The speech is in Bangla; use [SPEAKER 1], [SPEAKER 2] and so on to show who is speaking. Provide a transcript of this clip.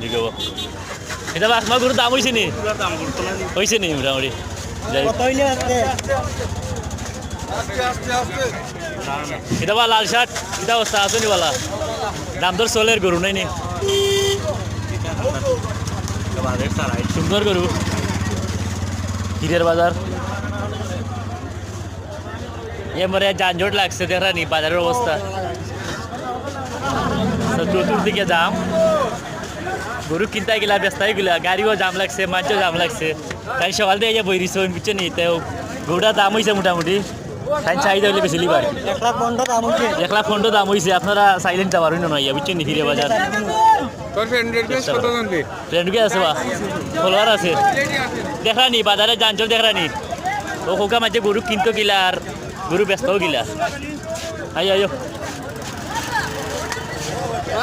[SPEAKER 1] ঠিক হবো এটা আমার গরুর দাম হয়েছে নি হয়েছে নি মোটামুটি এটা বা লাল শার্ট এটা অবস্থা আছে নি বলা দাম তোর চলের গরু নাই নি সুন্দর গরু হিরের বাজার এবারে যানজট লাগছে দেখা নি বাজারের অবস্থা চতুর্দিকে জাম গরু কিনতে গেলা ব্যস্তাই গেলা গাড়িও জাম লাগছে মাছও জাম লাগছে তাই সকাল থেকে বই দিচ্ছে বুঝছে নি তো গরুটার দাম হয়েছে মোটামুটি তাই চাহিদা হলে বেশি লিবার 1,15,000 দাম হয়েছে আপনারা চাইলেন তা পারবেন না বুঝছেন নি হিরে বাজার ফ্রেন্ডকে আছে বা ফলোয়ার আছে দেখা নি বাজারে যানজট দেখা নি ও কোকা মাঝে গরু কিনতো গিলা আর গরু ব্যস্তও গিলা আইও